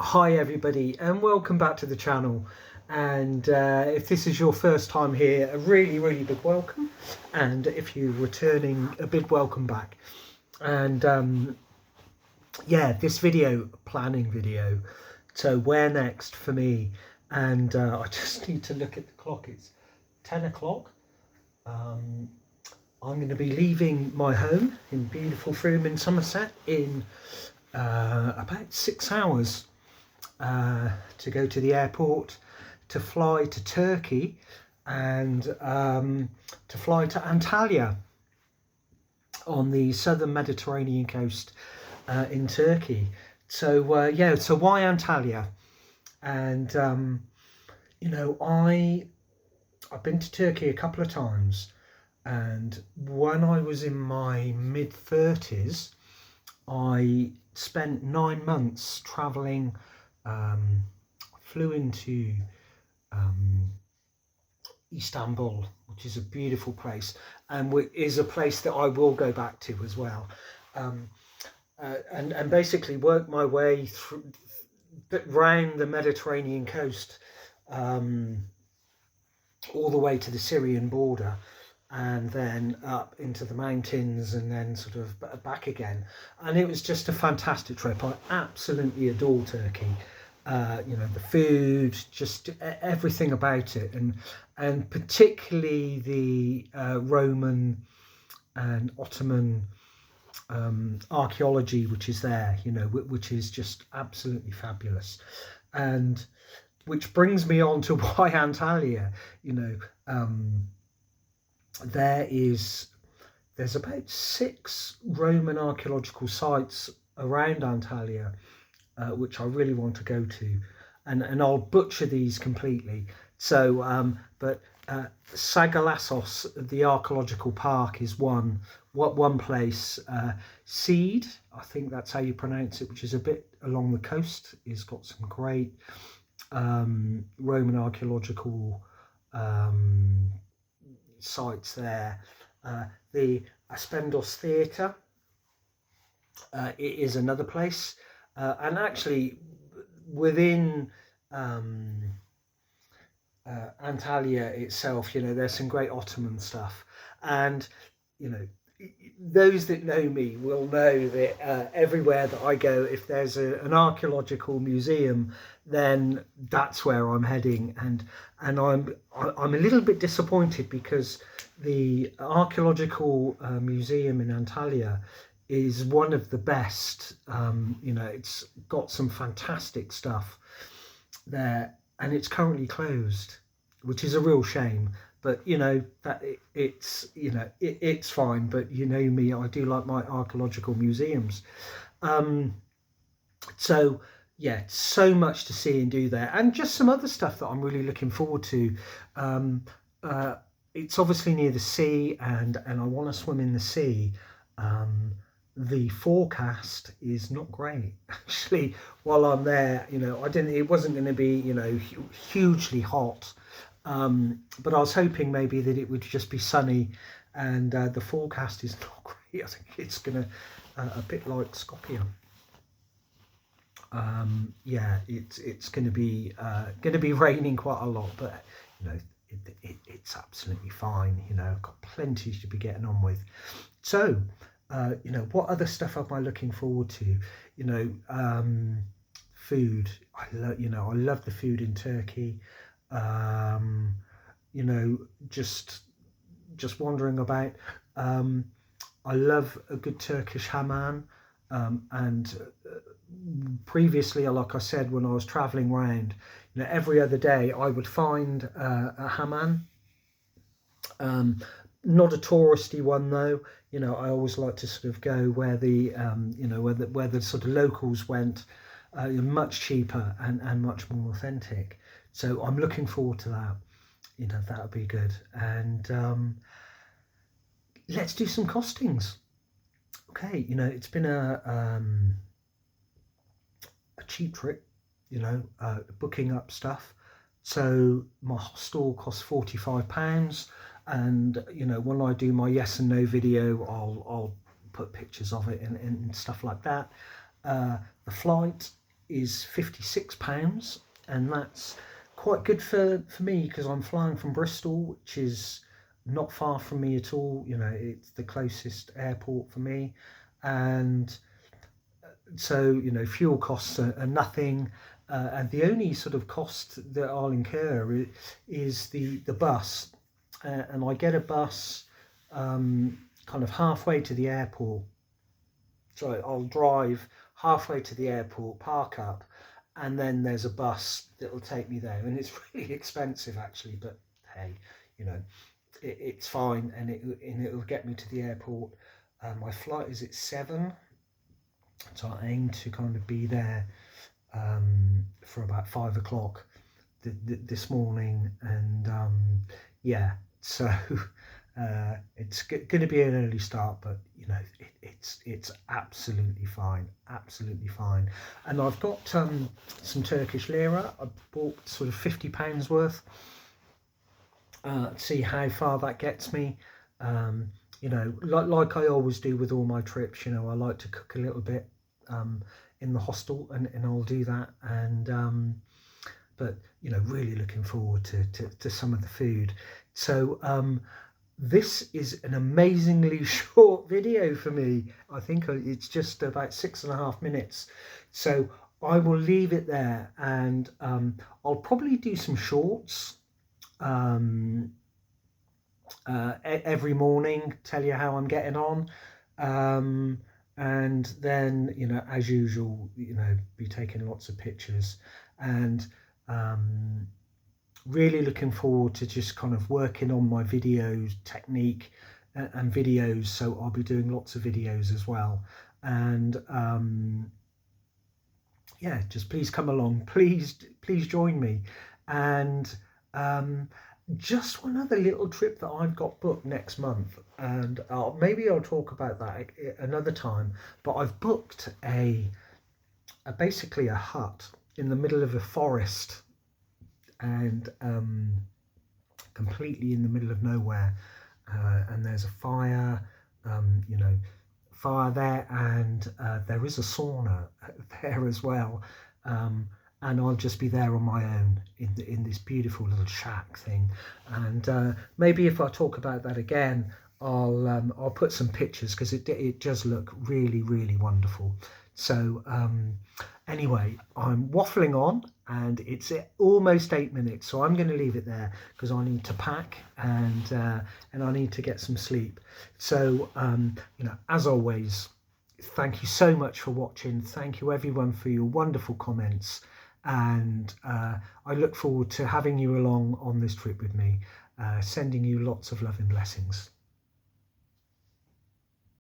Hi everybody and welcome back to the channel, and if this is your first time here, a really big welcome, and if you're returning, a big welcome back. And yeah, this planning video, so where next for me, and I just need to look at the clock. It's 10 o'clock. I'm going to be leaving my home in beautiful Frome in Somerset in about 6 hours. To go to the airport, to fly to Turkey, and to fly to Antalya on the southern Mediterranean coast in Turkey. So yeah, so why Antalya? And I've been to Turkey a couple of times, and when I was in my mid-30s, I spent 9 months traveling. Flew into Istanbul, which is a beautiful place, and is a place that I will go back to as well, and basically work my way through round the Mediterranean coast, all the way to the Syrian border, and then up into the mountains, and then sort of back again. And it was just a fantastic trip. I absolutely adore Turkey. The food, just everything about it, and particularly the Roman and Ottoman archaeology which is there, which is just absolutely fabulous. And which brings me on to why Antalya. There's about 6 Roman archaeological sites around Antalya, which I really want to go to, and I'll butcher these completely. So, but Sagalassos, the archaeological park, is one place. Seed, I think that's how you pronounce it, which is a bit along the coast, is got some great Roman archaeological sites there. The Aspendos Theatre is another place, and actually within Antalya itself, there's some great Ottoman stuff, and those that know me will know that everywhere that I go, if there's an archaeological museum, then that's where I'm heading. And I'm a little bit disappointed because the archaeological museum in Antalya is one of the best. It's got some fantastic stuff there, and it's currently closed, which is a real shame. But it's fine. But me, I do like my archaeological museums. So yeah, so much to see and do there, and just some other stuff that I'm really looking forward to. It's obviously near the sea, and I want to swim in the sea. The forecast is not great actually while I'm there. It wasn't going to be hugely hot, but I was hoping maybe that it would just be sunny, and the forecast is not great. I think it's gonna a bit like Skopje. Yeah, it's going to be raining quite a lot, but it's absolutely fine. I've got plenty to be getting on with. So what other stuff am I looking forward to? Food. I love the food in Turkey. Just wandering about. I love a good Turkish haman, and previously, like I said, when I was traveling around, every other day I would find a haman. Not a touristy one though. I always like to sort of go where the where the sort of locals went. Much cheaper and much more authentic. So I'm looking forward to that. That would be good. And let's do some costings. Okay, it's been a cheap trip, booking up stuff. So my hostel costs £45, and when I do my yes and no video, I'll put pictures of it and stuff like that. The flight is £56, and that's quite good for me because I'm flying from Bristol, which is not far from me at all. You know, it's the closest airport for me, and so you know, fuel costs are nothing, and the only sort of cost that I'll incur is the bus, and I get a bus kind of halfway to the airport. So I'll drive halfway to the airport, park up, and then there's a bus that'll take me there. And it's really expensive actually, but hey, you know, it's fine, and it'll get me to the airport. My flight is at 7, so I aim to kind of be there for about 5 o'clock this morning, and yeah, so it's going to be an early start, but you know, it's absolutely fine, absolutely fine. And I've got some Turkish lira. I bought sort of £50 worth. See how far that gets me. You know, like I always do with all my trips, you know, I like to cook a little bit in the hostel, and I'll do that. And but you know, really looking forward to some of the food. So this is an amazingly short video for me. I think it's just about 6.5 minutes. So I will leave it there, and I'll probably do some shorts every morning, tell you how I'm getting on, and then, you know, as usual, you know, be taking lots of pictures, and really looking forward to just kind of working on my video technique and videos. So I'll be doing lots of videos as well, and yeah, just please come along, please join me. And just one other little trip that I've got booked next month, and maybe I'll talk about that another time, but I've booked basically a hut in the middle of a forest, and completely in the middle of nowhere, and there's a fire, you know, fire there, and there is a sauna there as well, and I'll just be there on my own in this beautiful little shack thing. And maybe if I talk about that again, I'll put some pictures, because it does look really, really wonderful. So anyway, I'm waffling on, and it's almost 8 minutes, so I'm going to leave it there because I need to pack, and I need to get some sleep. So you know, as always, thank you so much for watching. Thank you everyone for your wonderful comments, and I look forward to having you along on this trip with me, sending you lots of love and blessings.